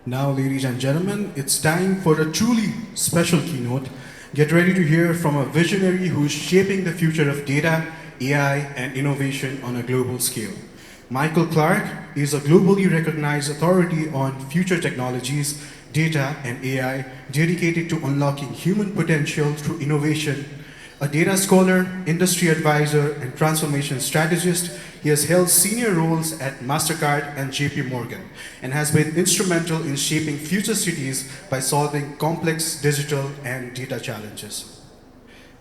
Now, ladies and gentlemen, it's time for a truly special keynote. Get ready to hear from a visionary who's shaping the future of data, AI, and innovation on a global scale. Michael Clark is a globally recognized authority on future technologies, data, and AI, dedicated to unlocking human potential through innovation. A data scholar, industry advisor, and transformation strategist, he has held senior roles at Mastercard and JP Morgan and has been instrumental in shaping future cities by solving complex digital and data challenges.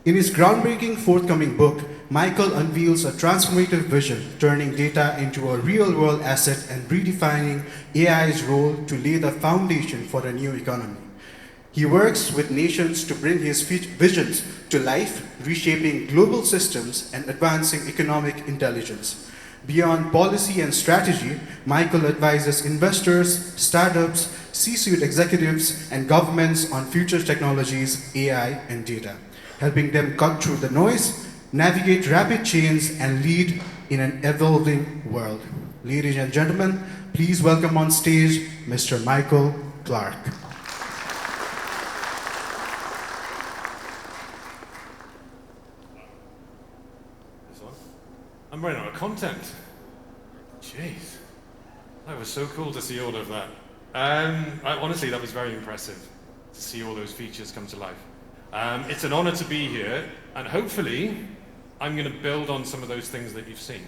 In his groundbreaking forthcoming book, Michael unveils a transformative vision, turning data into a real-world asset and redefining AI's role to lay the foundation for a new economy. He works with nations to bring his visions to life, reshaping global systems and advancing economic intelligence. Beyond policy and strategy, Michael advises investors, startups, C-suite executives, and governments on future technologies, AI, and data, helping them cut through the noise, navigate rapid change, and lead in an evolving world. Ladies and gentlemen, please welcome on stage Mr. Michael Clark. I'm running out of content. Jeez, that was so cool to see all of that. Honestly, that was very impressive to see all those features come to life. It's an honor to be here, and hopefully, I'm going to build on some of those things that you've seen.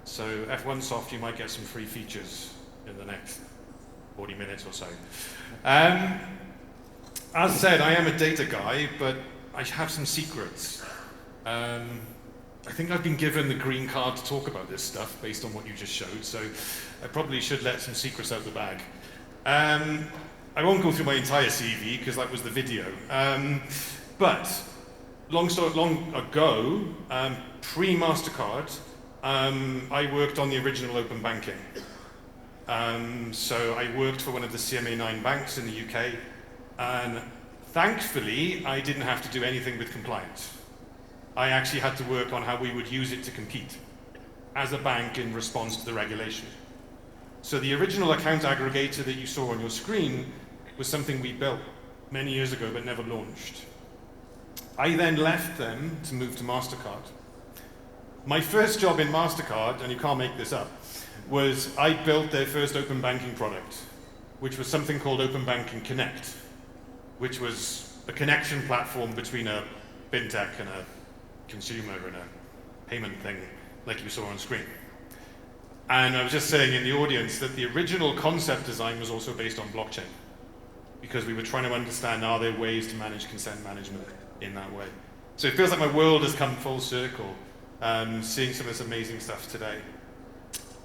So F1 Soft, you might get some free features in the next 40 minutes or so. As said, I am a data guy, but I have some secrets. I think I've been given the green card to talk about this stuff based on what you just showed, so I probably should let some secrets out of the bag. I won't go through my entire CV because that was the video. But long ago, pre-Mastercard, I worked on the original open banking. So I worked for one of the CMA9 banks in the UK, and thankfully, I didn't have to do anything with compliance. I actually had to work on how we would use it to compete as a bank in response to the regulation. So the original account aggregator that you saw on your screen was something we built many years ago but never launched. I then left them to move to Mastercard. My first job in Mastercard, and you can't make this up, was I built their first open banking product, which was something called Open Banking Connect, which was a connection platform between a fintech and a consumer and a payment thing like you saw on screen. And I was just saying in the audience that the original concept design was also based on blockchain, because we were trying to understand, are there ways to manage consent management in that way? So it feels like my world has come full circle, seeing some of this amazing stuff today.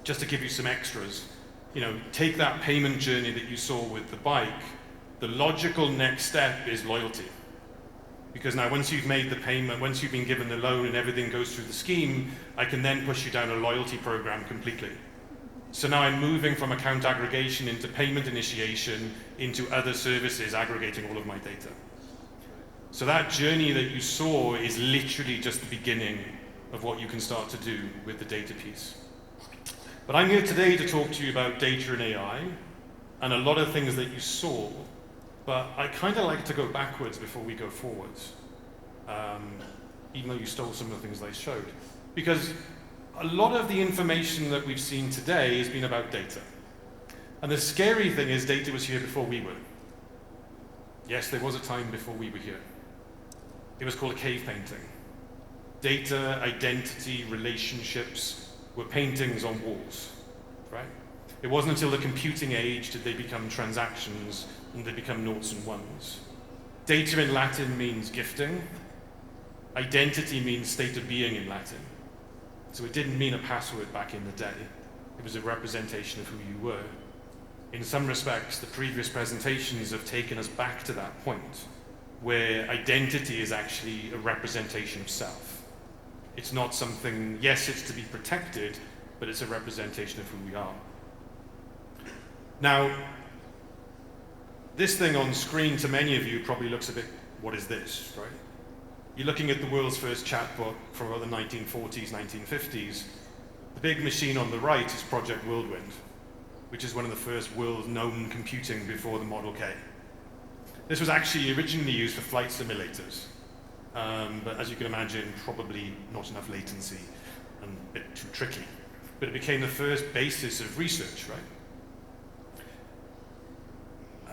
Just to give you some extras, take that payment journey that you saw with the bike, the logical next step is loyalty. Because now once you've made the payment, once you've been given the loan and everything goes through the scheme, I can then push you down a loyalty program completely. So now I'm moving from account aggregation into payment initiation into other services aggregating all of my data. So that journey that you saw is literally just the beginning of what you can start to do with the data piece. But I'm here today to talk to you about data and AI and a lot of things that you saw. But I kind of like to go backwards before we go forwards, even though you stole some of the things they showed. Because a lot of the information that we've seen today has been about data. And the scary thing is data was here before we were. Yes, there was a time before we were here. It was called a cave painting. Data, identity, relationships were paintings on walls, right? It wasn't until the computing age did they become transactions and they become noughts and ones. Data in Latin means gifting. Identity means state of being in Latin. So it didn't mean a password back in the day. It was a representation of who you were. In some respects, the previous presentations have taken us back to that point where identity is actually a representation of self. It's not something, yes, it's to be protected, but it's a representation of who we are. Now, this thing on screen to many of you probably looks a bit, what is this, right? You're looking at the world's first chatbot from about the 1940s, 1950s. The big machine on the right is Project Whirlwind. which is one of the first world known computing before the Model K. This was actually originally used for flight simulators, but as you can imagine, probably not enough latency and a bit too tricky. But it became the first basis of research, right?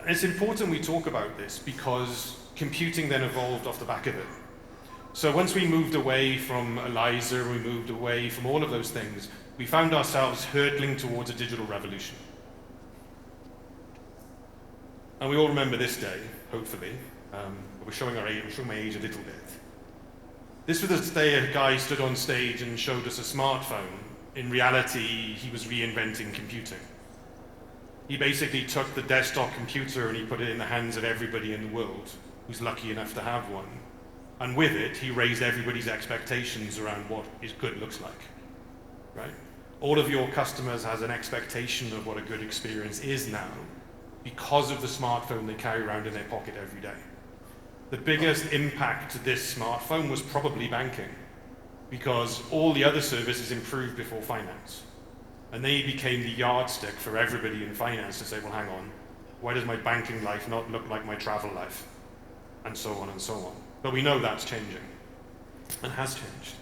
And it's important we talk about this because computing then evolved off the back of it. So once we moved away from ELIZA, we moved away from all of those things, we found ourselves hurtling towards a digital revolution. And we all remember this day, hopefully. We're showing our age, I'm showing my age a little bit. This was the day a guy stood on stage and showed us a smartphone. In reality, he was reinventing computing. He basically took the desktop computer and he put it in the hands of everybody in the world who's lucky enough to have one. And with it, he raised everybody's expectations around what is good looks like, right? All of your customers has an expectation of what a good experience is now because of the smartphone they carry around in their pocket every day. The biggest impact to this smartphone was probably banking, because all the other services improved before finance. And they became the yardstick for everybody in finance to say, well, hang on, why does my banking life not look like my travel life? And so on and so on. But we know that's changing, and has changed.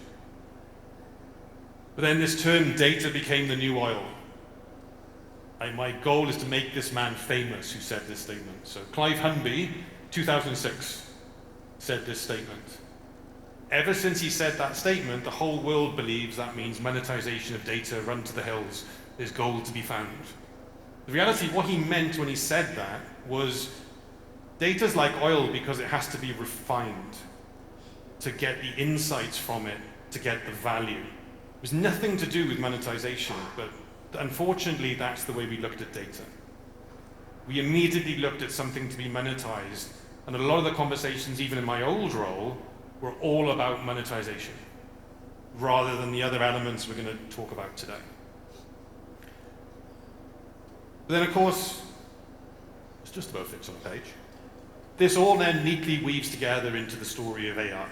But then this term data became the new oil. And my goal is to make this man famous who said this statement. So Clive Hunby, 2006, said this statement. Ever since he said that statement, the whole world believes that means monetization of data, run to the hills, there's gold to be found. The reality, what he meant when he said that was data's like oil because it has to be refined to get the insights from it, to get the value. It was nothing to do with monetization, but unfortunately, that's the way we looked at data. We immediately looked at something to be monetized, and a lot of the conversations, even in my old role, were all about monetization, rather than the other elements we're going to talk about today. But then, of course, it's just about fits on the page. This all then neatly weaves together into the story of AI.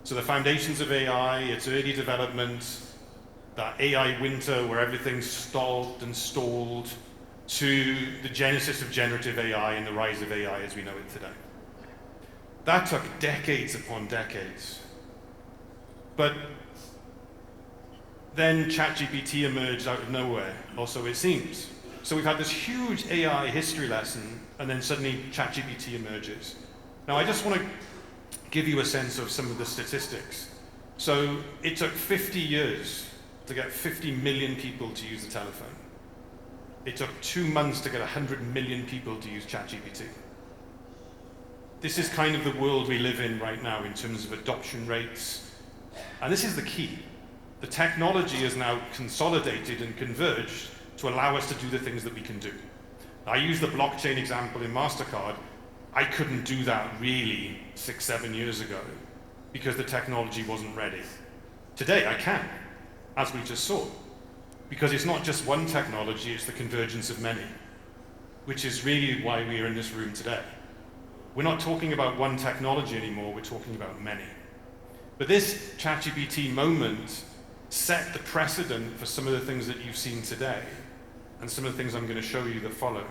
So the foundations of AI, its early development, that AI winter where everything's stalled and stalled, to the genesis of generative AI and the rise of AI as we know it today. That took decades upon decades. But then ChatGPT emerged out of nowhere, or so it seems. So we've had this huge AI history lesson, and then suddenly ChatGPT emerges. Now I just want to give you a sense of some of the statistics. So it took 50 years to get 50 million people to use the telephone. It took 2 months to get 100 million people to use ChatGPT. This is kind of the world we live in right now in terms of adoption rates. And this is the key. The technology is now consolidated and converged to allow us to do the things that we can do. I use the blockchain example in Mastercard. I couldn't do that really 6, 7 years ago because the technology wasn't ready. Today I can, as we just saw, because it's not just one technology, it's the convergence of many, which is really why we are in this room today. We're not talking about one technology anymore, we're talking about many. But this ChatGPT moment set the precedent for some of the things that you've seen today, and some of the things I'm going to show you that follow.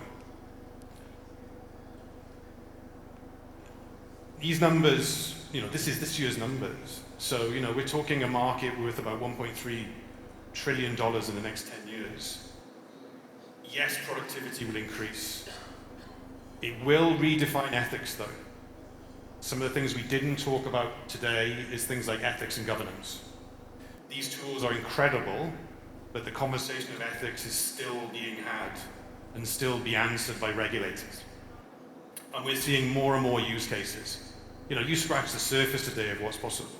These numbers, this is this year's numbers. So, we're talking a market worth about $1.3 trillion in the next 10 years. Yes, productivity will increase. It will redefine ethics, though. Some of the things we didn't talk about today is things like ethics and governance. These tools are incredible, but the conversation of ethics is still being had and still be answered by regulators. And we're seeing more and more use cases. You scratch the surface today of what's possible.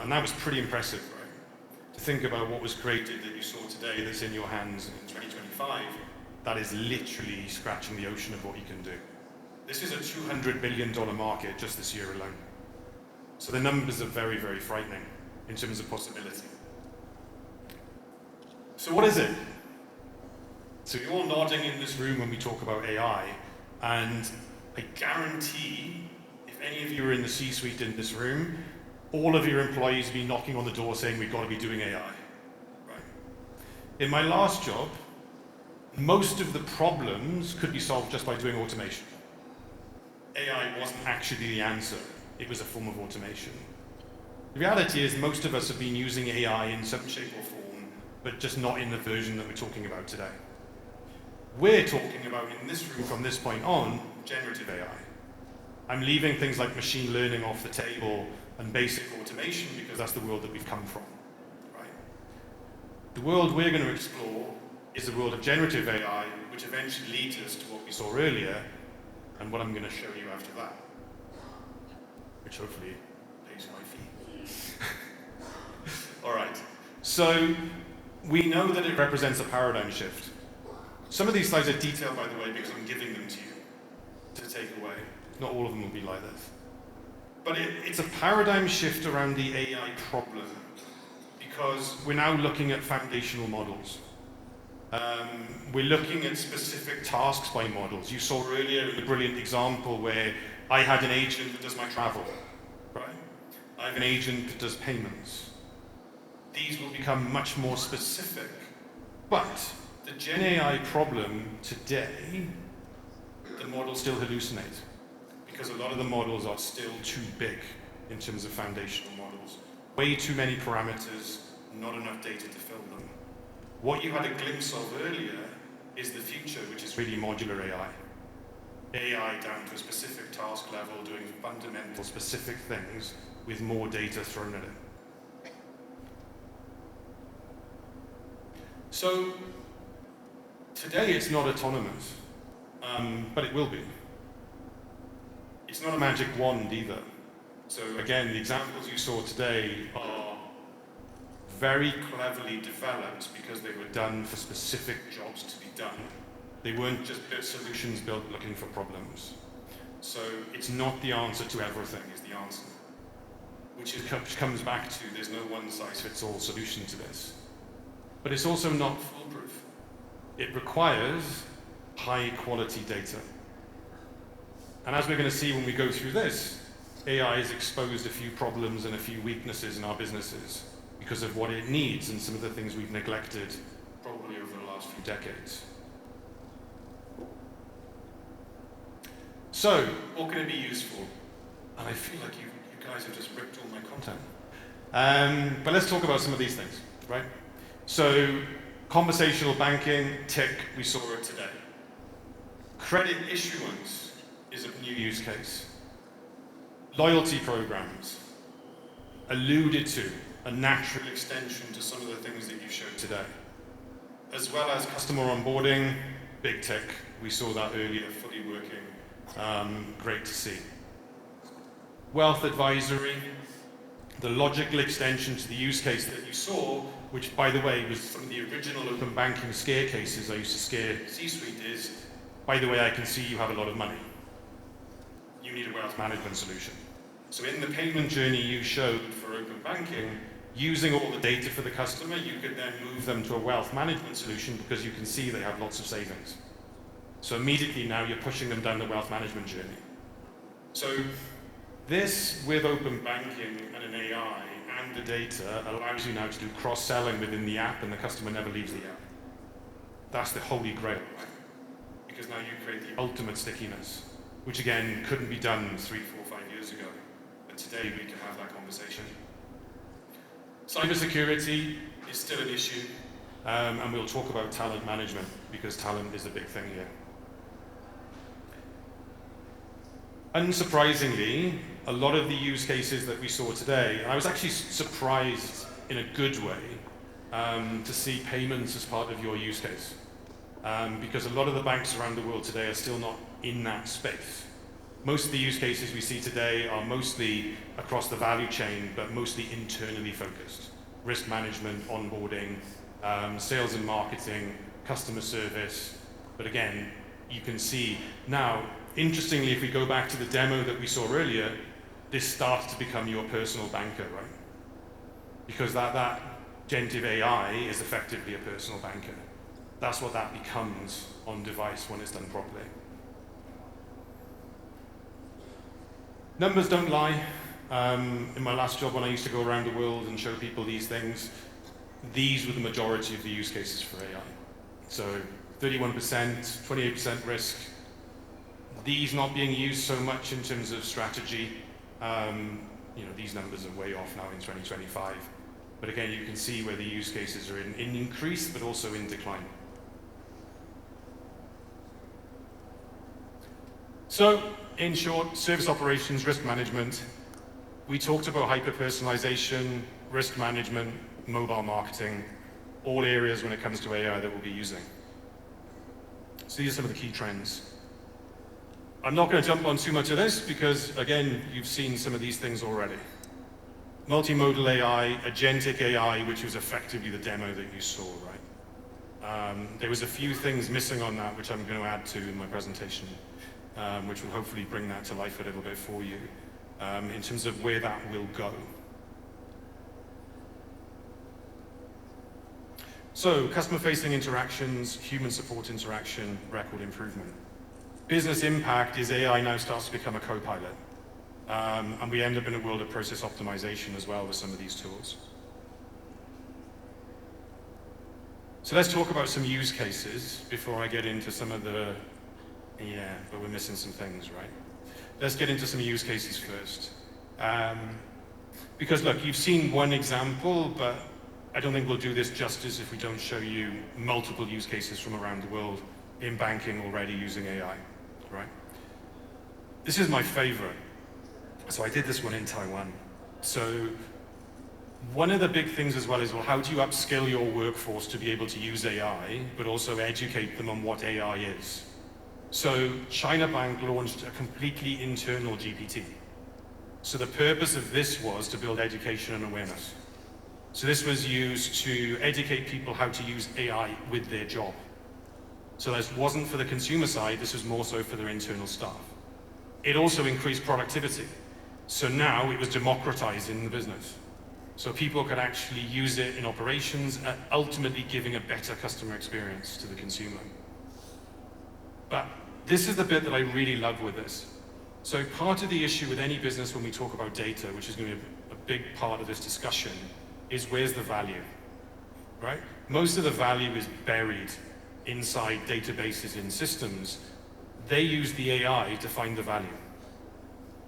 And that was pretty impressive, right? To think about what was created that you saw today that's in your hands in 2025, that is literally scratching the ocean of what you can do. This is a $200 billion market just this year alone. So the numbers are very, very frightening in terms of possibility. So what is it? So you're all nodding in this room when we talk about AI, and I guarantee if any of you are in the C-suite in this room, all of your employees will be knocking on the door saying we've got to be doing AI. Right? In my last job, most of the problems could be solved just by doing automation. AI wasn't actually the answer. It was a form of automation. The reality is most of us have been using AI in some shape or form, but just not in the version that we're talking about today. We're talking about, in this room from this point on, generative AI. I'm leaving things like machine learning off the table and basic automation because that's the world that we've come from, right? The world we're going to explore is the world of generative AI, which eventually leads us to what we saw earlier and what I'm going to show you after that, which hopefully pays my fee. All right, so we know that it represents a paradigm shift. Some of these slides are detailed, by the way, because I'm giving them to you to take away. Not all of them will be like this. But it's a paradigm shift around the AI problem because we're now looking at foundational models. We're looking at specific tasks by models. You saw earlier in the brilliant example where I had an agent that does my travel, right? I have an agent that does payments. These will become much more specific. But the Gen AI problem today, the models still hallucinate because a lot of the models are still too big in terms of foundational models. Way too many parameters, not enough data to fill them. What you had a glimpse of earlier is the future, which is really modular AI. AI down to a specific task level, doing fundamental specific things with more data thrown at it. So today it's not autonomous, but it will be. It's not a magic wand either. So again, the examples you saw today are very cleverly developed because they were done for specific jobs to be done. They weren't just solutions built looking for problems. So it's not the answer to everything is the answer, which comes back to there's no one-size-fits-all solution to this. But it's also not foolproof. It requires high-quality data. And as we're going to see when we go through this, AI has exposed a few problems and a few weaknesses in our businesses because of what it needs and some of the things we've neglected probably over the last few decades. So, what can it be used for? And I feel like you guys have just ripped all my content. But let's talk about some of these things, right? So, conversational banking, tick, we saw it today. Credit issuance is a new use case. Loyalty programs, alluded to, a natural extension to some of the things that you showed today. As well as customer onboarding, big tech, we saw that earlier, fully working. Great to see. Wealth advisory, the logical extension to the use case that you saw, which by the way was from the original open banking scare cases I used to scare C-suite is, by the way, I can see you have a lot of money. You need a wealth management solution. So in the payment journey you showed for open banking, using all the data for the customer, you could then move them to a wealth management solution because you can see they have lots of savings. So immediately now you're pushing them down the wealth management journey. So this, with open banking and an AI and the data, allows you now to do cross-selling within the app and the customer never leaves the app. That's the holy grail, because now you create the ultimate stickiness, which again couldn't be done 3, 4, 5 years ago. But today we can have that conversation. Cybersecurity is still an issue, and we'll talk about talent management because talent is a big thing here. Unsurprisingly, a lot of the use cases that we saw today, and I was actually surprised in a good way to see payments as part of your use case, because a lot of the banks around the world today are still not in that space. Most of the use cases we see today are mostly across the value chain, but mostly internally focused. Risk management, onboarding, sales and marketing, customer service. But again, you can see now, interestingly, if we go back to the demo that we saw earlier, this starts to become your personal banker, right? Because that generative AI is effectively a personal banker. That's what that becomes on device when it's done properly. Numbers don't lie. In my last job, when I used to go around the world and show people these things, these were the majority of the use cases for AI. So 31%, 28% risk. These not being used so much in terms of strategy. These numbers are way off now in 2025. But again, you can see where the use cases are in increase, but also in decline. So, in short, service operations, risk management. We talked about hyper-personalization, risk management, mobile marketing, all areas when it comes to AI that we'll be using. So these are some of the key trends. I'm not going to jump on too much of this because, again, you've seen some of these things already. Multimodal AI, Agentic AI, which was effectively the demo that you saw, right? There was a few things missing on that, which I'm going to add to in my presentation, which will hopefully bring that to life a little bit for you, in terms of where that will go. So, customer-facing interactions, human support interaction, record improvement. Business impact is AI now starts to become a co-pilot. And we end up in a world of process optimization as well with some of these tools. So let's talk about some use cases before I get into some of the, but we're missing some things, right? Let's get into some use cases first. Because look, you've seen one example, but I don't think we'll do this justice if we don't show you multiple use cases from around the world in banking already using AI, right? This is my favorite. So I did this one in Taiwan. So one of the big things as well is, well, how do you upskill your workforce to be able to use AI, but also educate them on what AI is? So China Bank launched a completely internal GPT. So the purpose of this was to build education and awareness. So this was used to educate people how to use AI with their job. So this wasn't for the consumer side, this was more so for their internal staff. It also increased productivity. So now it was democratizing the business. So people could actually use it in operations, ultimately giving a better customer experience to the consumer. But this is the bit that I really love with this. So part of the issue with any business when we talk about data, which is going to be a big part of this discussion, is where's the value, right? Most of the value is buried inside databases in systems. They use the AI to find the value.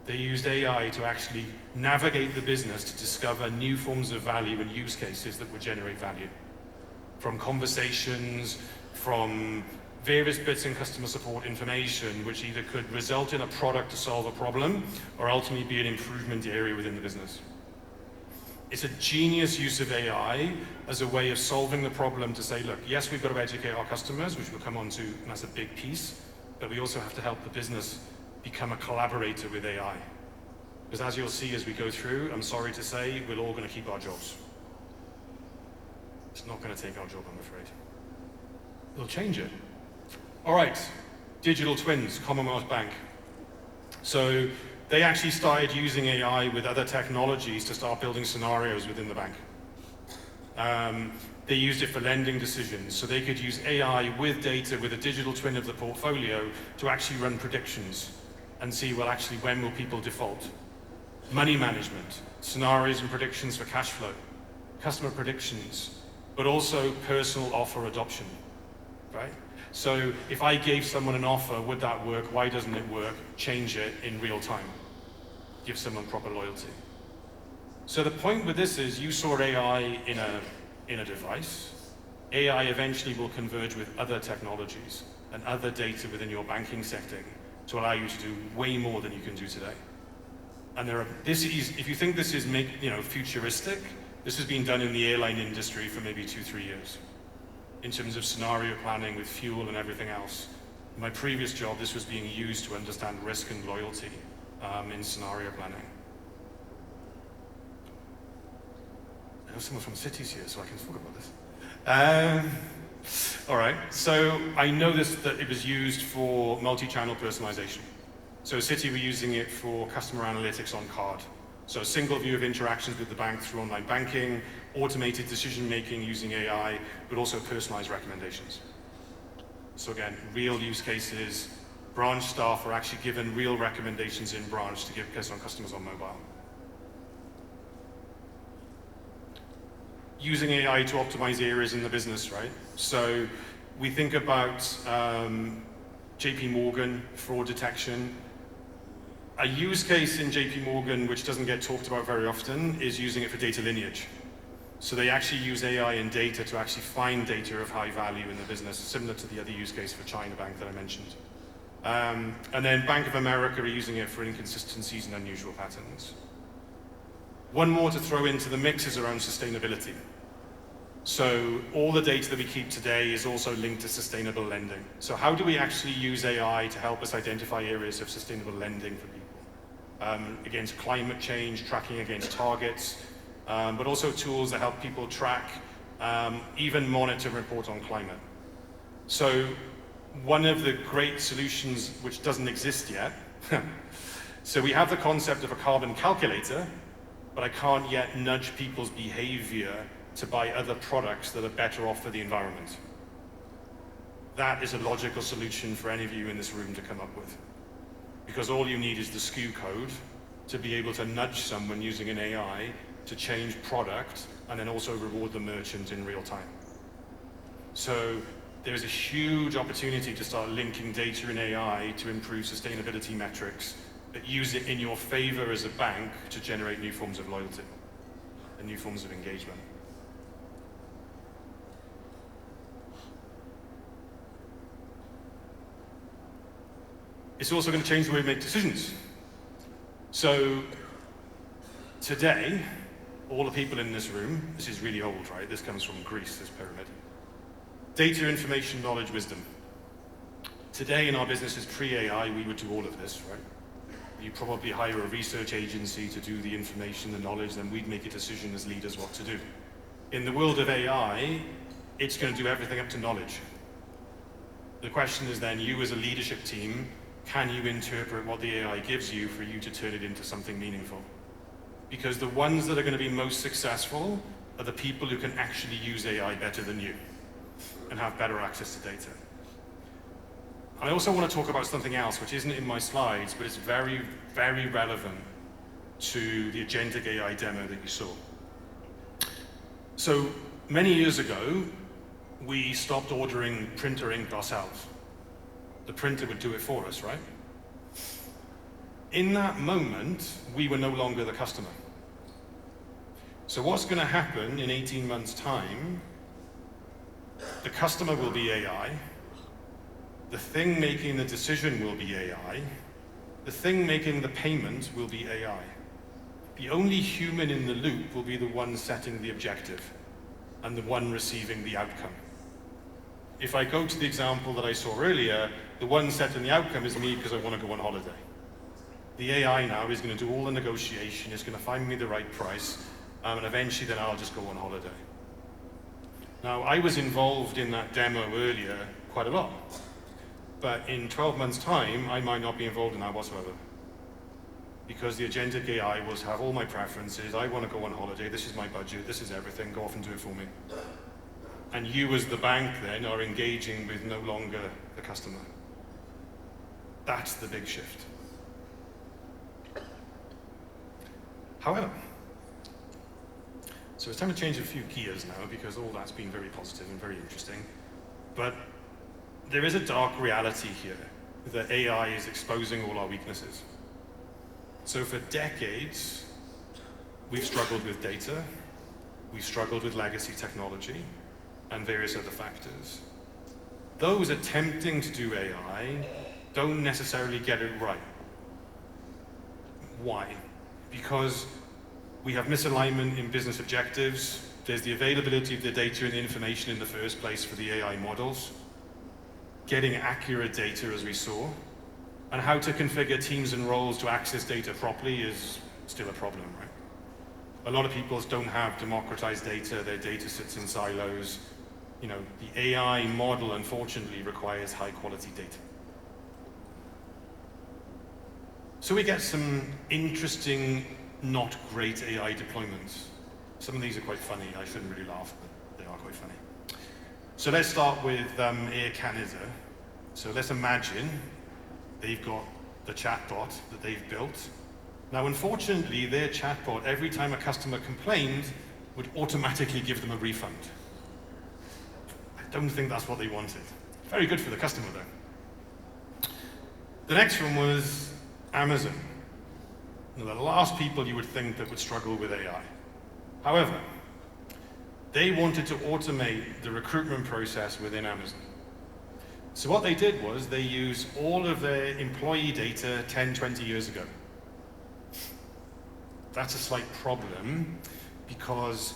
They used AI to actually navigate the business to discover new forms of value and use cases that would generate value. From conversations, from various bits in customer support information, which either could result in a product to solve a problem or ultimately be an improvement area within the business. It's a genius use of AI as a way of solving the problem to say, look, yes, we've got to educate our customers, which we'll come on to, and that's a big piece, but we also have to help the business become a collaborator with AI. Because as you'll see as we go through, I'm sorry to say, we're all going to keep our jobs. It's not going to take our job, I'm afraid. It'll change it. All right, digital twins, Commonwealth Bank. So they actually started using AI with other technologies to start building scenarios within the bank. They used it for lending decisions, so they could use AI with data, with a digital twin of the portfolio to actually run predictions and see, well, actually, when will people default? Money management, scenarios and predictions for cash flow, customer predictions, but also personal offer adoption, right? So if I gave someone an offer, would that work? Why doesn't it work? Change it in real time. Give someone proper loyalty. So the point with this is you saw AI in a device. AI eventually will converge with other technologies and other data within your banking setting to allow you to do way more than you can do today. And if you think this is futuristic, this has been done in the airline industry for maybe 2-3 years. In terms of scenario planning with fuel and everything else. In my previous job, this was being used to understand risk and loyalty in scenario planning. I know someone from Cities here, so I can talk about this. All right, so I noticed that it was used for multi-channel personalization. So Citi were using it for customer analytics on card. So a single view of interactions with the bank through online banking, automated decision-making using AI, but also personalized recommendations. So again, real use cases, branch staff are actually given real recommendations in branch to give customers on mobile. Using AI to optimize areas in the business, right? So We think about JP Morgan, fraud detection. A use case in JP Morgan, which doesn't get talked about very often, is using it for data lineage. So they actually use AI and data to actually find data of high value in the business, similar to the other use case for China Bank that I mentioned. And then Bank of America are using it for inconsistencies and unusual patterns. One more to throw into the mix is around sustainability. So all the data that we keep today is also linked to sustainable lending. So how do we actually use AI to help us identify areas of sustainable lending for people? Against climate change, tracking against targets, but also tools that help people track, even monitor and report on climate. So one of the great solutions which doesn't exist yet, so we have the concept of a carbon calculator, but I can't yet nudge people's behavior to buy other products that are better off for the environment. That is a logical solution for any of you in this room to come up with. Because all you need is the SKU code to be able to nudge someone using an AI to change product and then also reward the merchant in real time. So there's a huge opportunity to start linking data and AI to improve sustainability metrics that use it in your favor as a bank to generate new forms of loyalty and new forms of engagement. It's also going to change the way we make decisions. So today, all the people in this room, this is really old, right? This comes from Greece, this pyramid. Data, information, knowledge, wisdom. Today in our businesses pre-AI, we would do all of this, right? You probably hire a research agency to do the information, the knowledge, then we'd make a decision as leaders what to do. In the world of AI, it's going to do everything up to knowledge. The question is then, you as a leadership team, can you interpret what the AI gives you for you to turn it into something meaningful? Because the ones that are going to be most successful are the people who can actually use AI better than you and have better access to data. I also want to talk about something else, which isn't in my slides, but it's very, very relevant to the Agentic AI demo that you saw. So many years ago, we stopped ordering printer ink ourselves. The printer would do it for us, right? In that moment, we were no longer the customer. So what's going to happen in 18 months' time, the customer will be AI, the thing making the decision will be AI, the thing making the payment will be AI. The only human in the loop will be the one setting the objective and the one receiving the outcome. If I go to the example that I saw earlier, the one setting the outcome is me because I want to go on holiday. The AI now is going to do all the negotiation, it's going to find me the right price, and eventually then I'll just go on holiday. Now, I was involved in that demo earlier quite a lot, but in 12 months' time, I might not be involved in that whatsoever. Because the Agentic AI will have all my preferences, I want to go on holiday, this is my budget, this is everything, go off and do it for me. And you as the bank then are engaging with no longer the customer. That's the big shift. However, so it's time to change a few gears now because all that's been very positive and very interesting. But there is a dark reality here that AI is exposing all our weaknesses. So for decades, we've struggled with data, we've struggled with legacy technology, and various other factors. Those attempting to do AI don't necessarily get it right. Why? Because we have misalignment in business objectives, there's the availability of the data and the information in the first place for the AI models, getting accurate data as we saw, and how to configure teams and roles to access data properly is still a problem, right? A lot of people don't have democratized data, their data sits in silos. You know, the AI model, unfortunately, requires high quality data. So we get some interesting, not great AI deployments. Some of these are quite funny. I shouldn't really laugh, but they are quite funny. So let's start with Air Canada. So let's imagine they've got the chatbot that they've built. Now, unfortunately, their chatbot, every time a customer complained, would automatically give them a refund. don't think that's what they wanted. Very good for the customer, though. The next one was Amazon. Now, the last people you would think that would struggle with AI. However, they wanted to automate the recruitment process within Amazon. So what they did was they used all of their employee data 10, 20 years ago. That's a slight problem because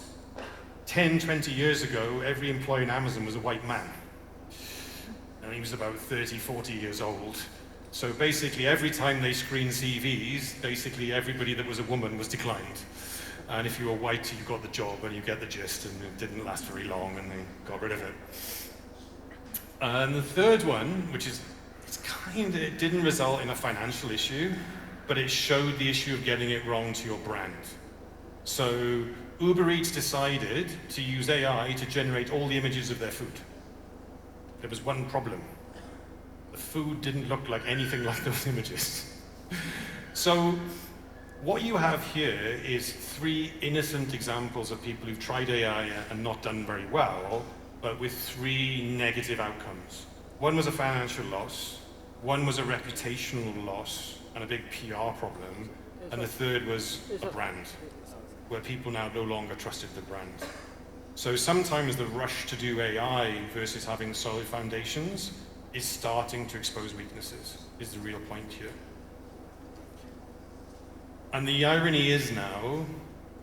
10, 20 years ago, every employee in Amazon was a white man. And he was about 30, 40 years old. So basically, every time they screened CVs, basically everybody that was a woman was declined. And if you were white, you got the job, and you get the gist, and it didn't last very long, and they got rid of it. And the third one, which is, it didn't result in a financial issue, but it showed the issue of getting it wrong to your brand. So Uber Eats decided to use AI to generate all the images of their food. There was one problem. The food didn't look like anything like those images. So what you have here is 3 innocent examples of people who've tried AI and not done very well, but with 3 negative outcomes. One was a financial loss, one was a reputational loss and a big PR problem, and the third was a brand, where people now no longer trusted the brand. So sometimes the rush to do AI versus having solid foundations is starting to expose weaknesses, is the real point here. And the irony is now,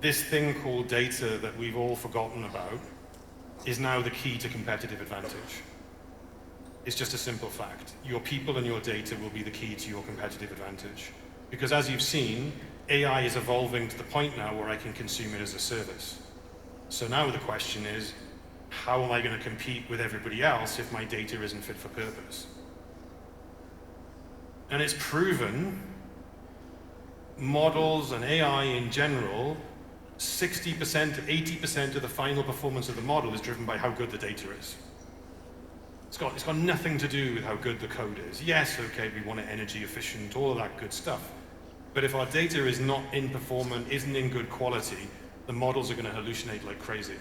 this thing called data that we've all forgotten about is now the key to competitive advantage. It's just a simple fact. Your people and your data will be the key to your competitive advantage. Because as you've seen, AI is evolving to the point now where I can consume it as a service. So now the question is, how am I going to compete with everybody else if my data isn't fit for purpose? And it's proven models and AI in general, 60% to 80% of the final performance of the model is driven by how good the data is. It's got nothing to do with how good the code is. Yes, okay, we want it energy efficient, all of that good stuff. But if our data is not in performant, isn't in good quality, the models are going to hallucinate like crazy.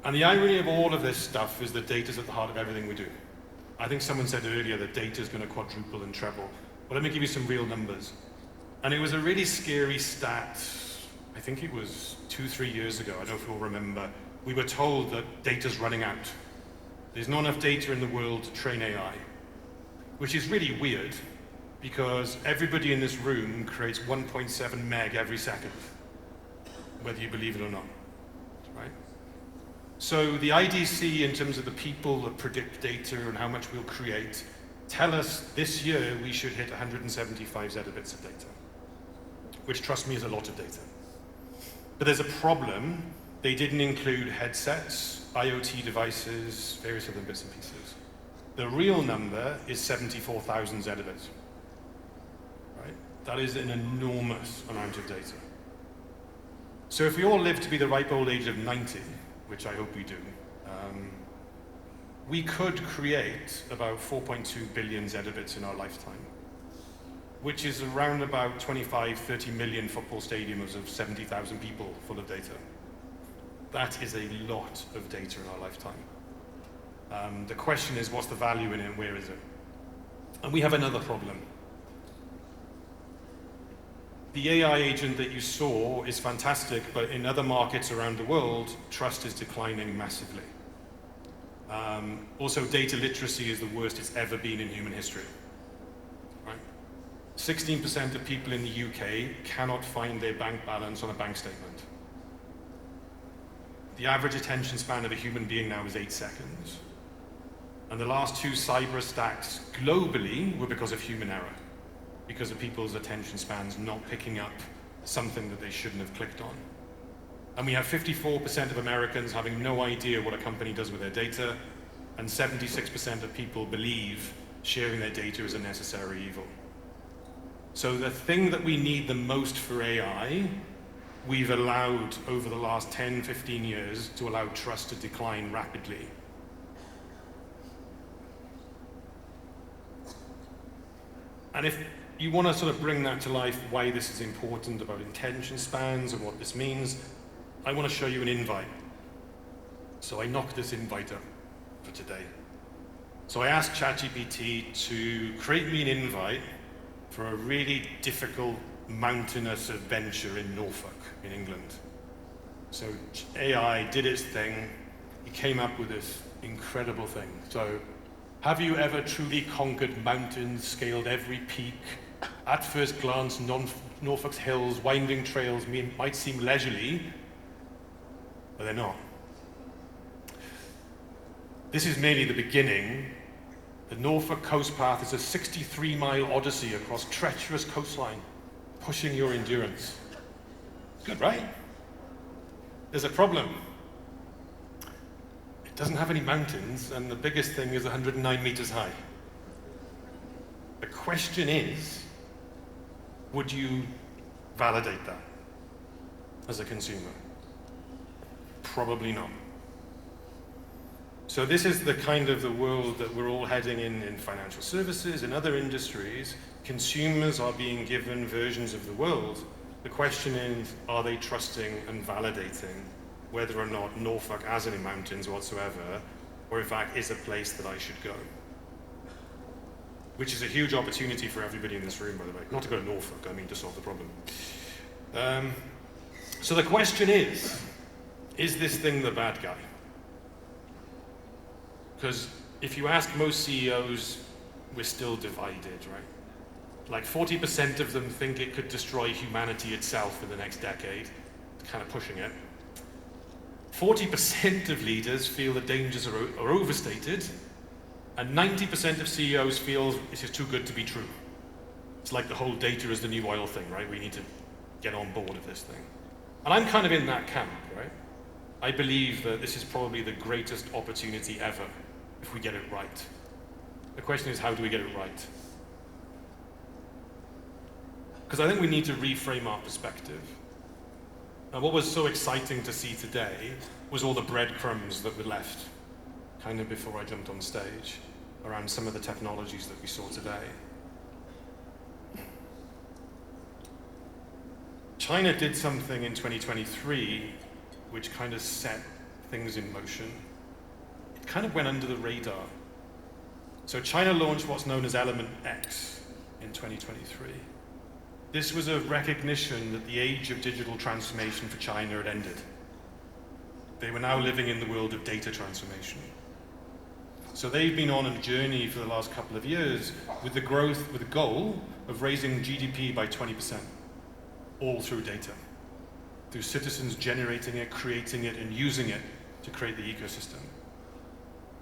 And the irony of all of this stuff is that data's at the heart of everything we do. I think someone said earlier that data is going to quadruple and treble. Well, let me give you some real numbers. And it was a really scary stat. I think it was 2-3 years ago. I don't know if you'll remember. We were told that data's running out. There's not enough data in the world to train AI, which is really weird because everybody in this room creates 1.7 meg every second, whether you believe it or not, right? So the IDC, in terms of the people that predict data and how much we'll create, tell us this year we should hit 175 zettabytes of data, which, trust me, is a lot of data. But there's a problem. They didn't include headsets, IoT devices, various other bits and pieces. The real number is 74,000 zettabytes, right? That is an enormous amount of data. So if we all live to be the ripe old age of 90, which I hope we do, we could create about 4.2 billion zettabytes in our lifetime, which is around about 25, 30 million football stadiums of 70,000 people full of data. That is a lot of data in our lifetime. The question is, what's the value in it and where is it? And we have another problem. The AI agent that you saw is fantastic, but in other markets around the world, trust is declining massively. Also, data literacy is the worst it's ever been in human history. Right? 16% of people in the UK cannot find their bank balance on a bank statement. The average attention span of a human being now is 8 seconds. And the last 2 cyber attacks globally were because of human error, because of people's attention spans not picking up something that they shouldn't have clicked on. And we have 54% of Americans having no idea what a company does with their data, and 76% of people believe sharing their data is a necessary evil. So the thing that we need the most for AI, we've allowed over the last 10, 15 years to allow trust to decline rapidly. And if you want to sort of bring that to life, why this is important about attention spans and what this means, I want to show you an invite. So I knocked this invite up for today. So I asked ChatGPT to create me an invite for a really difficult mountainous adventure in Norfolk, in England. So AI did its thing. It came up with this incredible thing. So, have you ever truly conquered mountains, scaled every peak? At first glance, Norfolk's hills, winding trails might seem leisurely, but they're not. This is merely the beginning. The Norfolk Coast Path is a 63-mile odyssey across treacherous coastline, pushing your endurance. Good, right? There's a problem. It doesn't have any mountains, and the biggest thing is 109 meters high. The question is, would you validate that as a consumer? Probably not. So this is the kind of the world that we're all heading in financial services, in other industries. Consumers are being given versions of the world. The question is, are they trusting and validating whether or not Norfolk has any mountains whatsoever, or in fact is a place that I should go? Which is a huge opportunity for everybody in this room, by the way. Not to go to Norfolk, I mean to solve the problem. So the question is this thing the bad guy? Because if you ask most CEOs, we're still divided, right? Like 40% of them think it could destroy humanity itself in the next decade. It's kind of pushing it. 40% of leaders feel the dangers are overstated, and 90% of CEOs feel this is too good to be true. It's like the whole data is the new oil thing, right? We need to get on board with this thing. And I'm kind of in that camp, right? I believe that this is probably the greatest opportunity ever if we get it right. The question is, how do we get it right? Because I think we need to reframe our perspective. And what was so exciting to see today was all the breadcrumbs that were left, kind of before I jumped on stage, around some of the technologies that we saw today. China did something in 2023 which kind of set things in motion. It kind of went under the radar. So China launched what's known as Element X in 2023. This was a recognition that the age of digital transformation for China had ended. They were now living in the world of data transformation. So they've been on a journey for the last couple of years with the goal of raising GDP by 20%, all through data, through citizens generating it, creating it, and using it to create the ecosystem.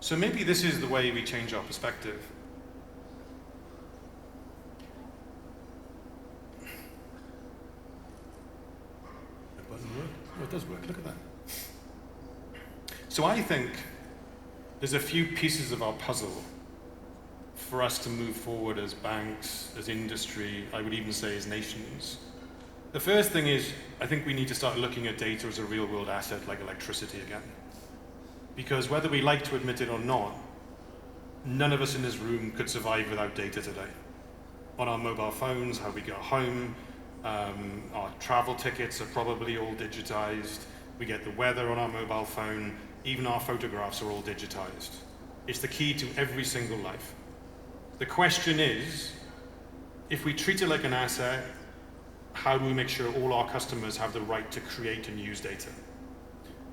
So maybe this is the way we change our perspective. That doesn't work. Oh, it does work. Look at that. So I think there's a few pieces of our puzzle for us to move forward as banks, as industry, I would even say as nations. The first thing is, I think we need to start looking at data as a real-world asset like electricity again. Because whether we like to admit it or not, none of us in this room could survive without data today. On our mobile phones, how we get home, our travel tickets are probably all digitized. We get the weather on our mobile phone. Even our photographs are all digitized. It's the key to every single life. The question is, if we treat it like an asset, how do we make sure all our customers have the right to create and use data?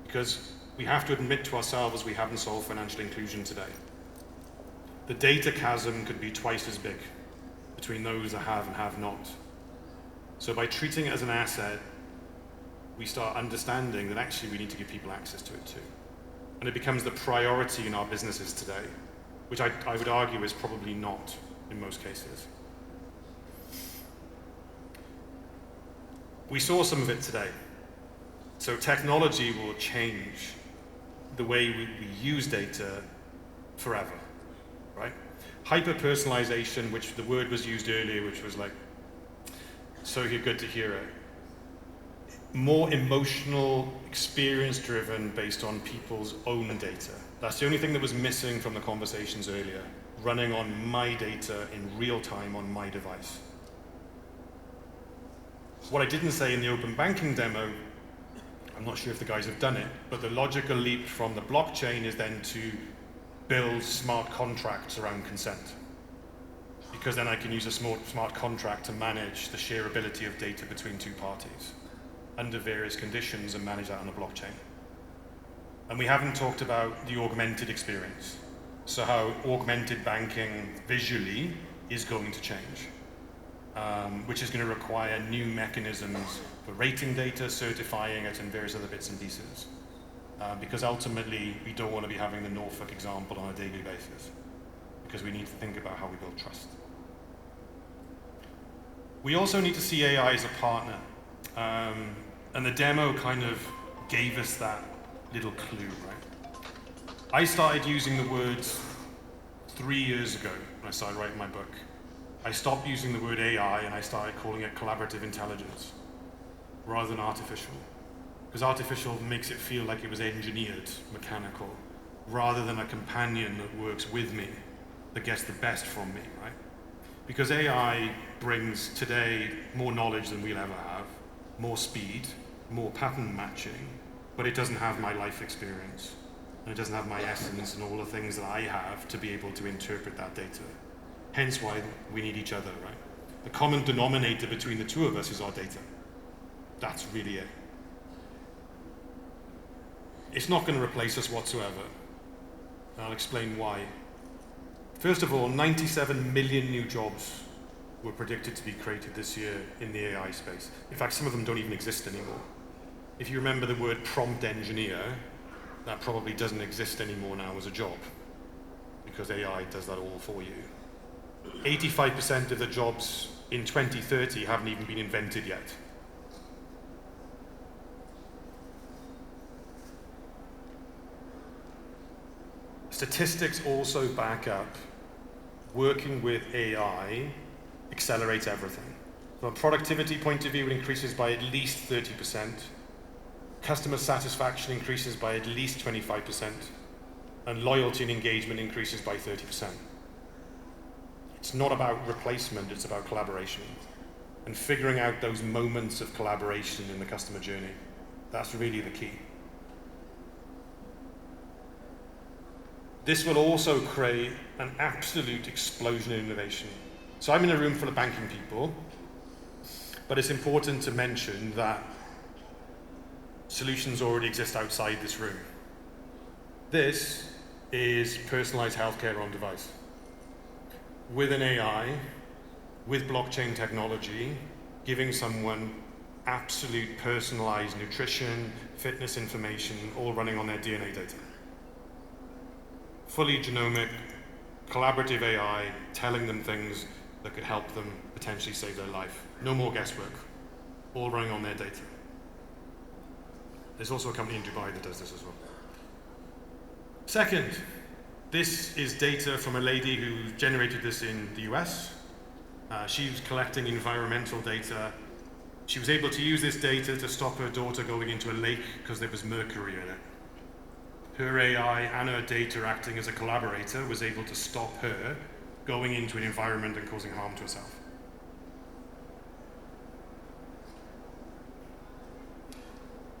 Because we have to admit to ourselves we haven't solved financial inclusion today. The data chasm could be twice as big between those that have and have not. So by treating it as an asset, we start understanding that actually we need to give people access to it too. And it becomes the priority in our businesses today, which I would argue is probably not in most cases. We saw some of it today. So technology will change the way we use data forever, right? Hyper-personalization, which the word was used earlier, which was like, so good to hear it. More emotional, experience-driven, based on people's own data. That's the only thing that was missing from the conversations earlier, running on my data in real time on my device. What I didn't say in the open banking demo, I'm not sure if the guys have done it, but the logical leap from the blockchain is then to build smart contracts around consent. Because then I can use a smart contract to manage the shareability of data between two parties under various conditions and manage that on the blockchain. And we haven't talked about the augmented experience. So how augmented banking visually is going to change, which is going to require new mechanisms for rating data, certifying it, and various other bits and pieces. Because ultimately, we don't want to be having the Norfolk example on a daily basis, because we need to think about how we build trust. We also need to see AI as a partner. And the demo kind of gave us that little clue, right? I started using the words 3 years ago when I started writing my book. I stopped using the word AI and I started calling it collaborative intelligence rather than artificial. Because artificial makes it feel like it was engineered, mechanical, rather than a companion that works with me, that gets the best from me, right? Because AI brings today more knowledge than we'll ever have, more speed, more pattern matching, but it doesn't have my life experience, and it doesn't have my essence and all the things that I have to be able to interpret that data. Hence why we need each other, right? The common denominator between the two of us is our data. That's really it. It's not going to replace us whatsoever. And I'll explain why. First of all, 97 million new jobs were predicted to be created this year in the AI space. In fact, some of them don't even exist anymore. If you remember the word prompt engineer, that probably doesn't exist anymore now as a job, because AI does that all for you. 85% of the jobs in 2030 haven't even been invented yet. Statistics also back up working with AI accelerates everything. From a productivity point of view, it increases by at least 30%. Customer satisfaction increases by at least 25%. And loyalty and engagement increases by 30%. It's not about replacement, it's about collaboration. And figuring out those moments of collaboration in the customer journey. That's really the key. This will also create an absolute explosion in innovation. So I'm in a room full of banking people, but it's important to mention that solutions already exist outside this room. This is personalized healthcare on device. With an AI, with blockchain technology, giving someone absolute personalized nutrition, fitness information, all running on their DNA data. Fully genomic, collaborative AI, telling them things that could help them potentially save their life. No more guesswork, all running on their data. There's also a company in Dubai that does this as well. Second, this is data from a lady who generated this in the US. She was collecting environmental data. She was able to use this data to stop her daughter going into a lake because there was mercury in it. Her AI and her data acting as a collaborator was able to stop her going into an environment and causing harm to herself.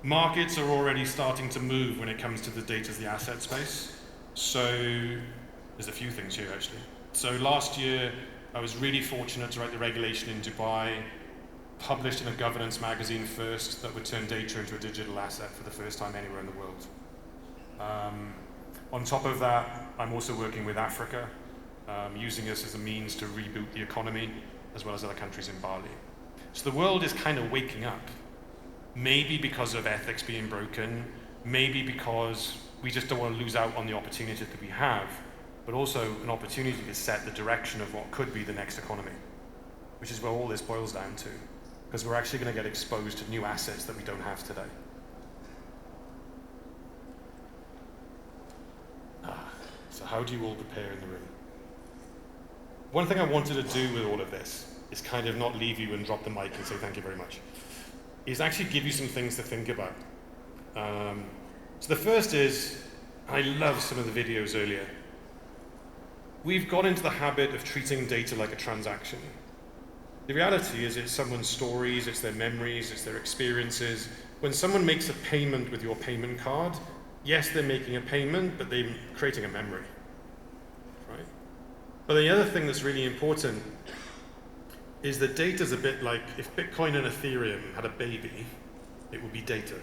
Markets are already starting to move when it comes to the data as the asset space. So there's a few things here actually. So last year I was really fortunate to write the regulation in Dubai, published in a governance magazine first that would turn data into a digital asset for the first time anywhere in the world. On top of that, I'm also working with Africa, using this as a means to reboot the economy, as well as other countries in Bali. So the world is kind of waking up, maybe because of ethics being broken, maybe because we just don't want to lose out on the opportunity that we have, but also an opportunity to set the direction of what could be the next economy, which is where all this boils down to, because we're actually going to get exposed to new assets that we don't have today. So how do you all prepare in the room? One thing I wanted to do with all of this is kind of not leave you and drop the mic and say thank you very much, is actually give you some things to think about. So the first is, I love some of the videos earlier. We've got into the habit of treating data like a transaction. The reality is it's someone's stories, it's their memories, it's their experiences, when someone makes a payment with your payment card, yes, they're making a payment, but they're creating a memory, right? But the other thing that's really important is that data's a bit like, if Bitcoin and Ethereum had a baby, it would be data,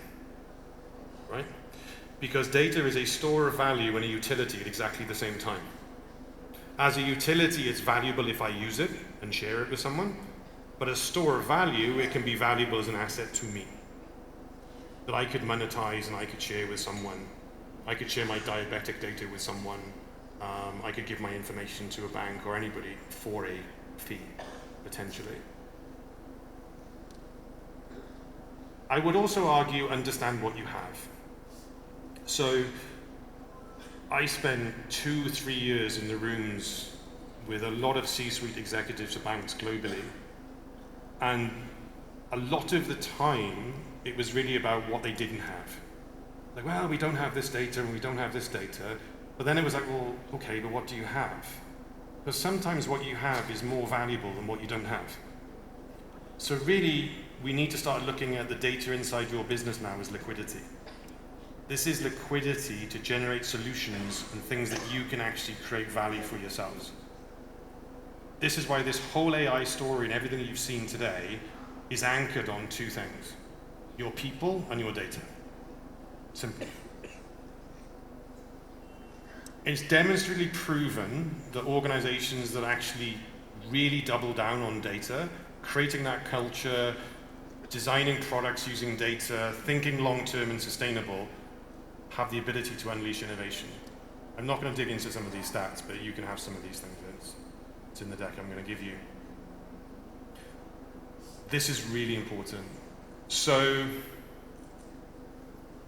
right? Because data is a store of value and a utility at exactly the same time. As a utility, it's valuable if I use it and share it with someone, but as store of value, it can be valuable as an asset to me that I could monetize and I could share with someone. I could share my diabetic data with someone. I could give my information to a bank or anybody for a fee, potentially. I would also argue, understand what you have. So I spent 2-3 years in the rooms with a lot of C-suite executives of banks globally, and a lot of the time it was really about what they didn't have. Like, well, we don't have this data and we don't have this data, but then it was like, well, okay, but what do you have? Because sometimes what you have is more valuable than what you don't have. So really, we need to start looking at the data inside your business now as liquidity. This is liquidity to generate solutions and things that you can actually create value for yourselves. This is why this whole AI story and everything you've seen today is anchored on two things: your people and your data. Simple. It's demonstrably proven that organizations that actually really double down on data, creating that culture, designing products using data, thinking long-term and sustainable, have the ability to unleash innovation. I'm not going to dig into some of these stats, but you can have some of these things. It's in the deck I'm going to give you. This is really important. So,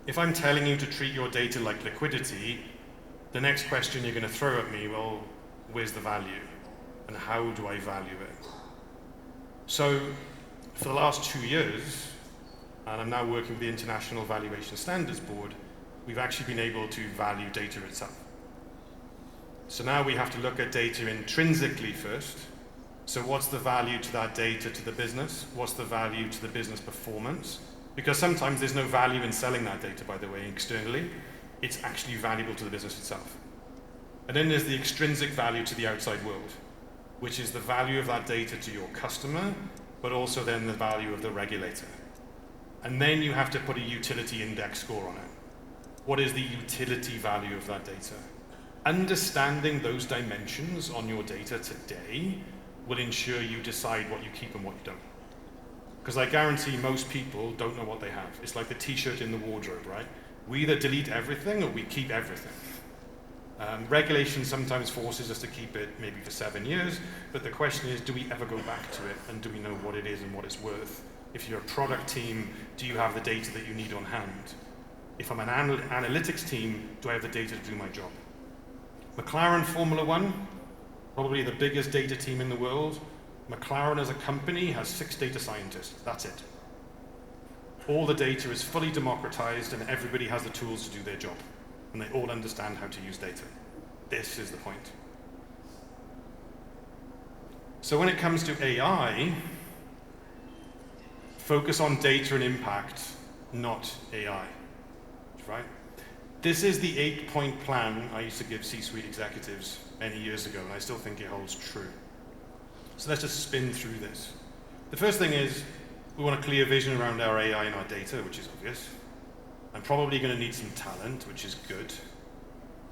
if I'm telling you to treat your data like liquidity, the next question you're going to throw at me, well, where's the value? And how do I value it? So, for the last 2 years, and I'm now working with the International Valuation Standards Board, we've actually been able to value data itself. So now we have to look at data intrinsically first. So what's the value to that data to the business? What's the value to the business performance? Because sometimes there's no value in selling that data, by the way, externally. It's actually valuable to the business itself. And then there's the extrinsic value to the outside world, which is the value of that data to your customer, but also then the value of the regulator. And then you have to put a utility index score on it. What is the utility value of that data? Understanding those dimensions on your data today will ensure you decide what you keep and what you don't. Because I guarantee most people don't know what they have. It's like the t-shirt in the wardrobe, right? We either delete everything or we keep everything. Regulation sometimes forces us to keep it maybe for 7 years, but the question is, do we ever go back to it, and do we know what it is and what it's worth? If you're a product team, do you have the data that you need on hand? If I'm an analytics team, do I have the data to do my job? McLaren Formula One, probably the biggest data team in the world. McLaren as a company has 6 data scientists, that's it. All the data is fully democratized and everybody has the tools to do their job. And they all understand how to use data. This is the point. So when it comes to AI, focus on data and impact, not AI, right? This is the 8-point plan I used to give C-suite executives many years ago, and I still think it holds true. So let's just spin through this. The first thing is, we want a clear vision around our AI and our data, which is obvious. I'm probably going to need some talent, which is good.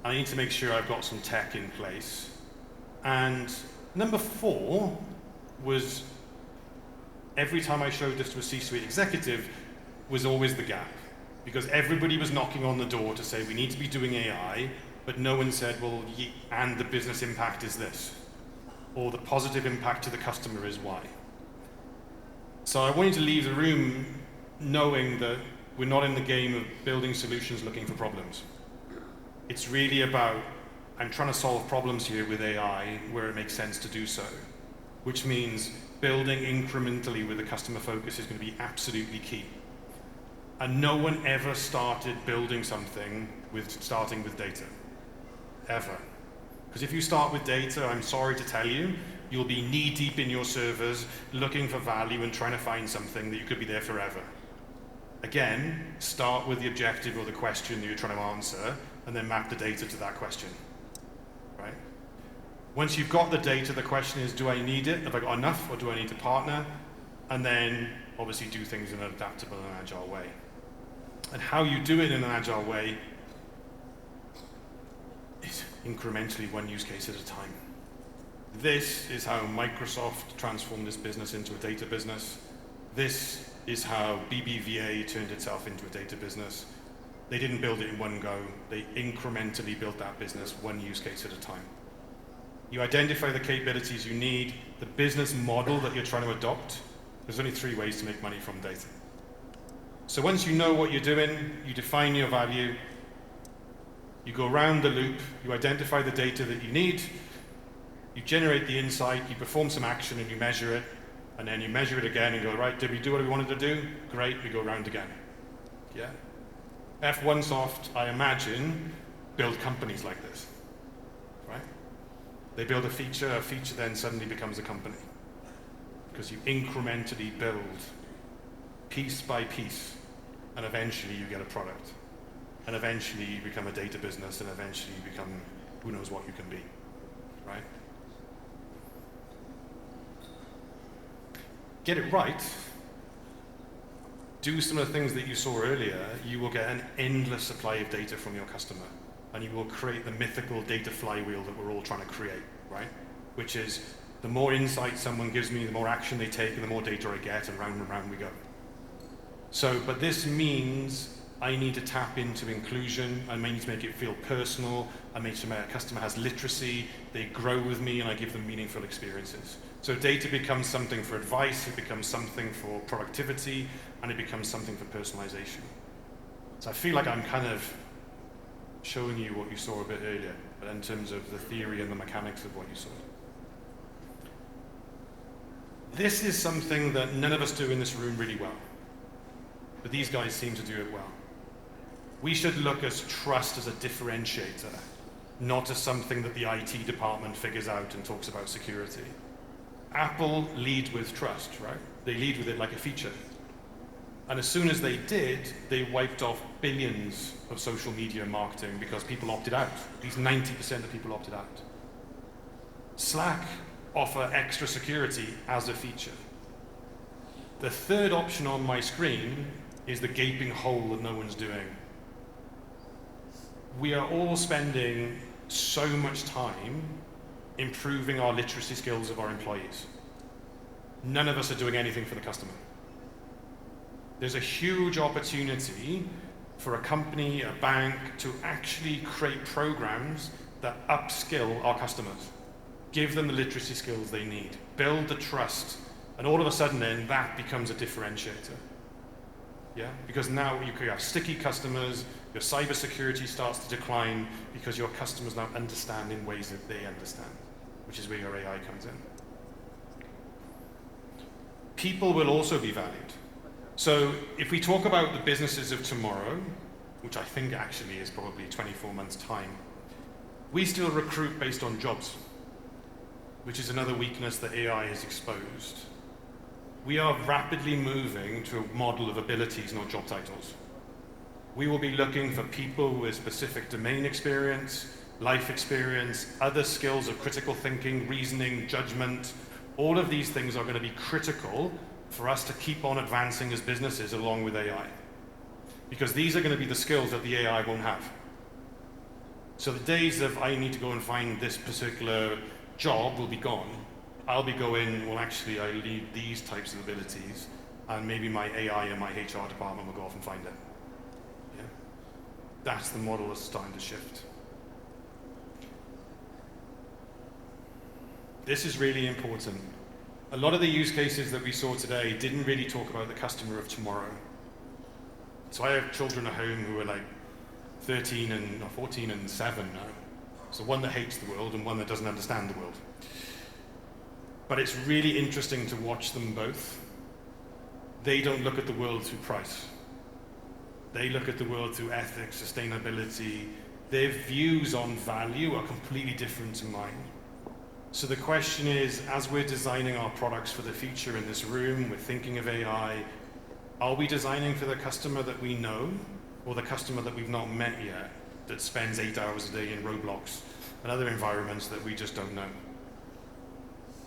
I need to make sure I've got some tech in place. And number 4 was, every time I showed this to a C-suite executive, was always the gap. Because everybody was knocking on the door to say, we need to be doing AI, but no one said, well, and the business impact is this. Or the positive impact to the customer is Y. So I wanted to leave the room knowing that we're not in the game of building solutions looking for problems. It's really about, I'm trying to solve problems here with AI where it makes sense to do so, which means building incrementally with a customer focus is going to be absolutely key. And no one ever started building something starting with data, ever. Because if you start with data, I'm sorry to tell you, you'll be knee-deep in your servers looking for value and trying to find something that you could be there forever. Again, start with the objective or the question that you're trying to answer, and then map the data to that question, right? Once you've got the data, the question is, do I need it? Have I got enough, or do I need to partner? And then, obviously, do things in an adaptable and agile way. And how you do it in an agile way is incrementally, one use case at a time. This is how Microsoft transformed this business into a data business. This is how BBVA turned itself into a data business. They didn't build it in one go. They incrementally built that business one use case at a time. You identify the capabilities you need, the business model that you're trying to adopt. There's only 3 ways to make money from data. So once you know what you're doing, you define your value, you go around the loop, you identify the data that you need, you generate the insight, you perform some action and you measure it, and then you measure it again and go, right, did we do what we wanted to do? Great, we go around again. Yeah? F1 Soft, I imagine, build companies like this, right? They build a feature then suddenly becomes a company. Because you incrementally build piece by piece, and eventually you get a product. And eventually you become a data business, and eventually you become who knows what you can be, right? Get it right, do some of the things that you saw earlier, you will get an endless supply of data from your customer, and you will create the mythical data flywheel that we're all trying to create, right? Which is, the more insight someone gives me, the more action they take, and the more data I get, and round we go. So, but this means I need to tap into inclusion, I need to make it feel personal, I make sure my customer has literacy, they grow with me, and I give them meaningful experiences. So data becomes something for advice, it becomes something for productivity, and it becomes something for personalization. So I feel like I'm kind of showing you what you saw a bit earlier, but in terms of the theory and the mechanics of what you saw. This is something that none of us do in this room really well, but these guys seem to do it well. We should look at trust as a differentiator, not as something that the IT department figures out and talks about security. Apple lead with trust, right? They lead with it like a feature. And as soon as they did, they wiped off billions of social media marketing because people opted out. At least 90% of people opted out. Slack offer extra security as a feature. The third option on my screen is the gaping hole that no one's doing. We are all spending so much time improving our literacy skills of our employees. None of us are doing anything for the customer. There's a huge opportunity for a company, a bank, to actually create programs that upskill our customers. Give them the literacy skills they need. Build the trust. And all of a sudden then, that becomes a differentiator. Yeah? Because now you could have sticky customers, your cybersecurity starts to decline because your customers now understand in ways that they understand, which is where your AI comes in. People will also be valued. So if we talk about the businesses of tomorrow, which I think actually is probably 24 months' time, we still recruit based on jobs, which is another weakness that AI has exposed. We are rapidly moving to a model of abilities, not job titles. We will be looking for people with specific domain experience, life experience, other skills of critical thinking, reasoning, judgment. All of these things are going to be critical for us to keep on advancing as businesses along with AI. Because these are going to be the skills that the AI won't have. So the days of I need to go and find this particular job will be gone. I'll be going, well actually I need these types of abilities, and maybe my AI and my HR department will go off and find it. Yeah? That's the model that's starting to shift. This is really important. A lot of the use cases that we saw today didn't really talk about the customer of tomorrow. So I have children at home who are like 14 and 7 now. So one that hates the world and one that doesn't understand the world. But it's really interesting to watch them both. They don't look at the world through price. They look at the world through ethics, sustainability. Their views on value are completely different to mine. So the question is, as we're designing our products for the future in this room, we're thinking of AI, Are we designing for the customer that we know or the customer that we've not met yet that spends 8 hours a day in Roblox and other environments that we just don't know?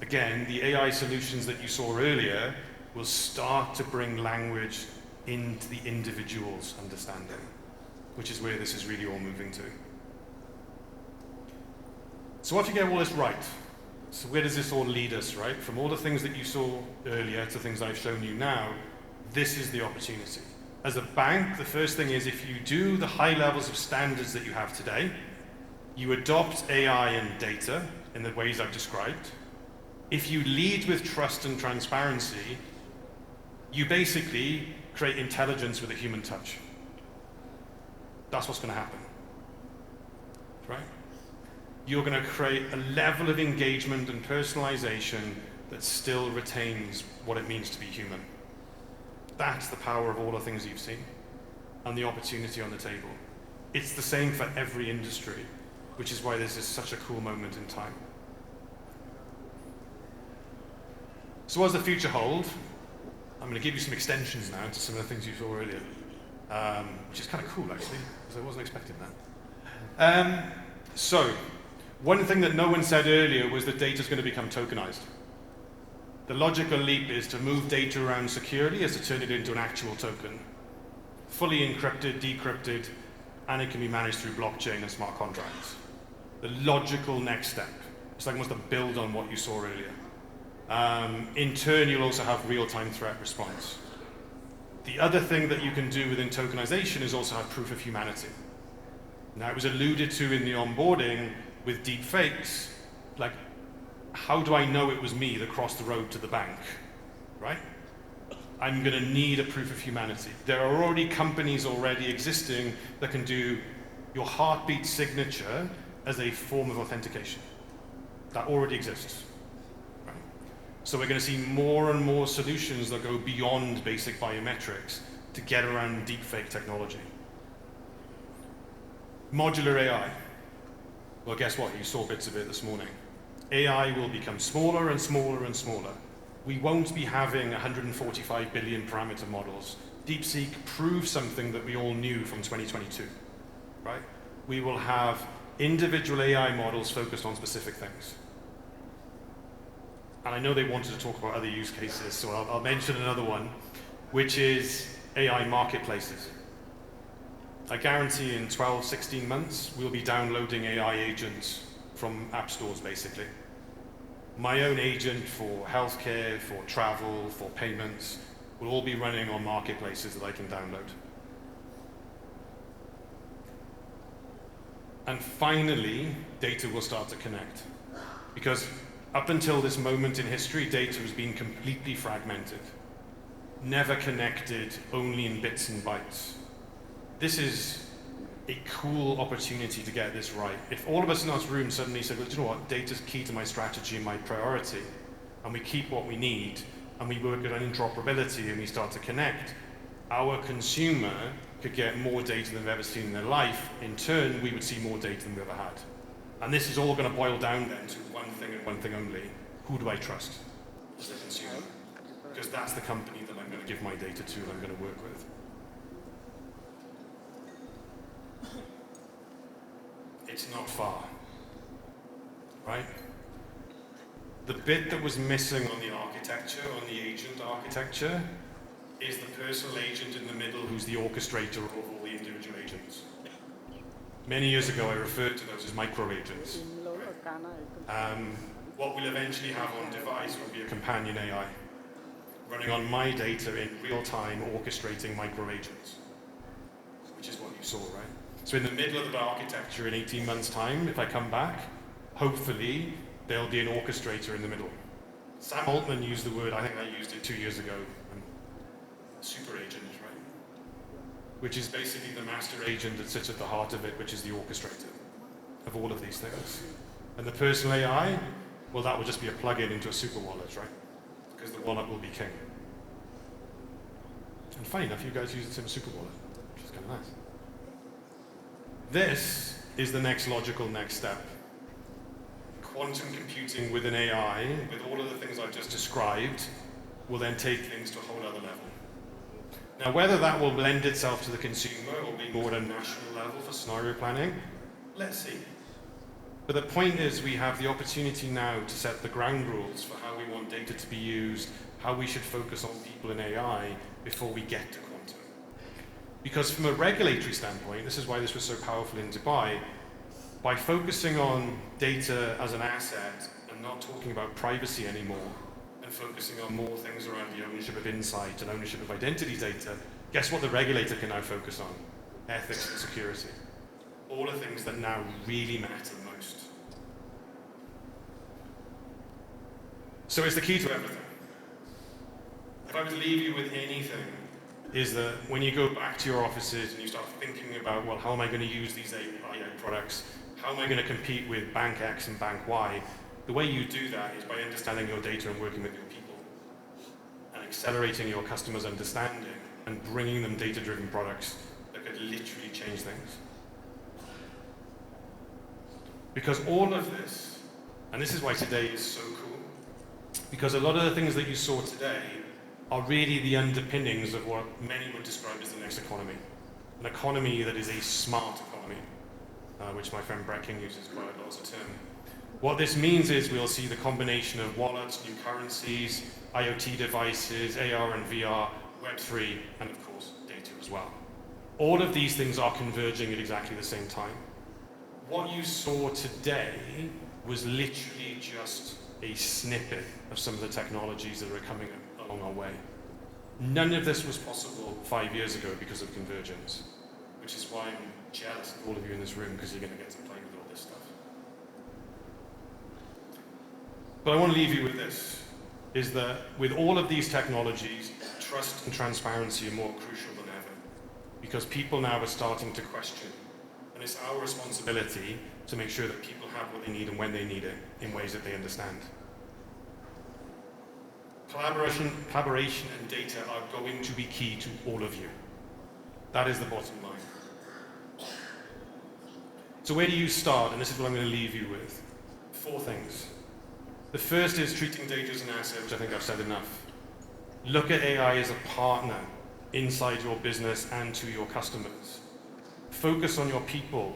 Again, the AI solutions that you saw earlier will start to bring language into the individual's understanding, which is where this is really all moving to. So what if you get all this right? So where does this all lead us, right? From all the things that you saw earlier to things I've shown you now, this is the opportunity. As a bank, the first thing is if you do the high levels of standards that you have today, you adopt AI and data in the ways I've described. If you lead with trust and transparency, you basically create intelligence with a human touch. That's what's going to happen, right? You're going to create a level of engagement and personalization that still retains what it means to be human. That's the power of all the things you've seen and the opportunity on the table. It's the same for every industry, which is why this is such a cool moment in time. So what does the future hold? I'm going to give you some extensions now to some of the things you saw earlier, which is kind of cool actually, because I wasn't expecting that. So, one thing that no one said earlier was that data is going to become tokenized. The logical leap is to move data around securely as to turn it into an actual token. Fully encrypted, decrypted, and it can be managed through blockchain and smart contracts. The logical next step. It's like almost a build on what you saw earlier. In turn, you'll also have real-time threat response. The other thing that you can do within tokenization is also have proof of humanity. Now, it was alluded to in the onboarding with deep fakes, like, how do I know it was me that crossed the road to the bank, right? I'm going to need a proof of humanity. There are already companies already existing that can do your heartbeat signature as a form of authentication. That already exists. Right? So we're going to see more and more solutions that go beyond basic biometrics to get around deepfake technology. Modular AI. Well, guess what? You saw bits of it this morning. AI will become smaller and smaller and smaller. We won't be having 145 billion parameter models. DeepSeek proves something that we all knew from 2022, right? We will have individual AI models focused on specific things. And I know they wanted to talk about other use cases, so I'll mention another one, which is AI marketplaces. I guarantee in 12, 16 months, we'll be downloading AI agents from app stores, basically. My own agent for healthcare, for travel, for payments, will all be running on marketplaces that I can download. And finally, data will start to connect. Because up until this moment in history, data has been completely fragmented, never connected, only in bits and bytes. This is a cool opportunity to get this right. If all of us in this room suddenly said, well, do you know what, data's key to my strategy and my priority, and we keep what we need, and we work on interoperability and we start to connect, our consumer could get more data than they've ever seen in their life. In turn, we would see more data than we've ever had. And this is all going to boil down then to one thing and one thing only. Who do I trust as a consumer? Because that's the company that I'm going to give my data to and I'm going to work with. It's not far, right? The bit that was missing on the architecture, on the agent architecture, is the personal agent in the middle who's the orchestrator of all the individual agents. Many years ago, I referred to those as micro agents. Right? What we'll eventually have on device will be a companion AI running on my data in real time, orchestrating micro agents, which is what you saw, right? So in the middle of the architecture in 18 months' time, if I come back, hopefully there'll be an orchestrator in the middle. Sam Altman used the word, I think I used it 2 years ago, super agent, right? Which is basically the master agent that sits at the heart of it, which is the orchestrator of all of these things. And the personal AI, well, that will just be a plug-in into a super wallet, right? Because the wallet will be king. And funny enough, you guys use it in a super wallet, which is kind of nice. This is the next logical next step. Quantum computing with an AI, with all of the things I've just described, will then take things to a whole other level. Now, whether that will lend itself to the consumer or be more at a national level for scenario planning, let's see. But the point is, we have the opportunity now to set the ground rules for how we want data to be used, how we should focus on people and AI before we get to quantum. Because from a regulatory standpoint, this is why this was so powerful in Dubai, by focusing on data as an asset and not talking about privacy anymore, and focusing on more things around the ownership of insight and ownership of identity data, guess what the regulator can now focus on? Ethics and security. All the things that now really matter most. So it's the key to everything. If I was to leave you with anything, is that when you go back to your offices and you start thinking about, well, how am I going to use these AI products? How am I going to compete with Bank X and Bank Y? The way you do that is by understanding your data and working with your people and accelerating your customers' understanding and bringing them data-driven products that could literally change things. Because all of this, and this is why today is so cool, because a lot of the things that you saw today are really the underpinnings of what many would describe as the next economy. An economy that is a smart economy, which my friend Brett King uses quite a lot as a term. What this means is we'll see the combination of wallets, new currencies, IoT devices, AR and VR, Web3, and of course, data as well. All of these things are converging at exactly the same time. What you saw today was literally just a snippet of some of the technologies that are coming along our way. None of this was possible 5 years ago because of convergence, which is why I'm jealous of all of you in this room, because you're going to get to play with all this stuff. But I want to leave you with this, is that with all of these technologies, trust and transparency are more crucial than ever, because people now are starting to question. And it's our responsibility to make sure that people have what they need and when they need it in ways that they understand. Collaboration and data are going to be key to all of you. That is the bottom line. So where do you start? And this is what I'm going to leave you with. 4 things. The first is treating data as an asset, which I think I've said enough. Look at AI as a partner inside your business and to your customers. Focus on your people,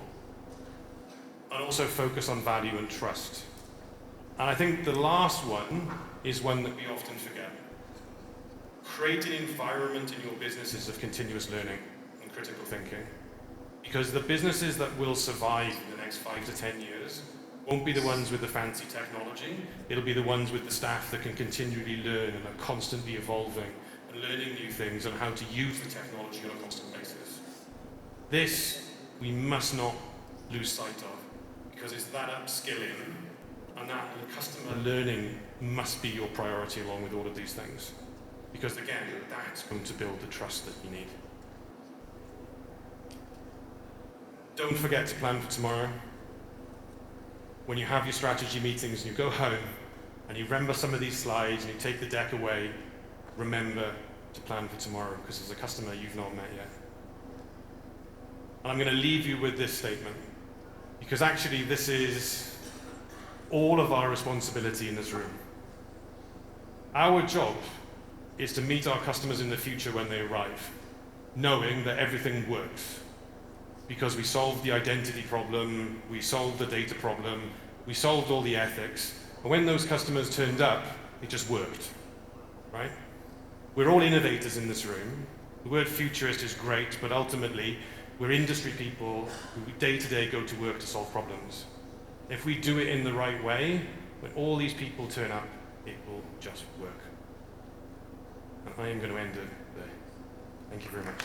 and also focus on value and trust. And I think the last one is one that we often forget. Create an environment in your businesses of continuous learning and critical thinking. Because the businesses that will survive in the next 5 to 10 years won't be the ones with the fancy technology. It'll be the ones with the staff that can continually learn and are constantly evolving and learning new things and how to use the technology on a constant basis. This we must not lose sight of, because it's that upskilling and that customer learning must be your priority along with all of these things. Because again, that's going to build the trust that you need. Don't forget to plan for tomorrow. When you have your strategy meetings and you go home and you remember some of these slides and you take the deck away, remember to plan for tomorrow, because there's a customer you've not met yet. And I'm going to leave you with this statement, because actually this is all of our responsibility in this room. Our job is to meet our customers in the future when they arrive, knowing that everything works. Because we solved the identity problem, we solved the data problem, we solved all the ethics, and when those customers turned up, it just worked, right? We're all innovators in this room. The word futurist is great, but ultimately, we're industry people who day to day go to work to solve problems. If we do it in the right way, when all these people turn up, it will just work. And I am going to end it there. Thank you very much.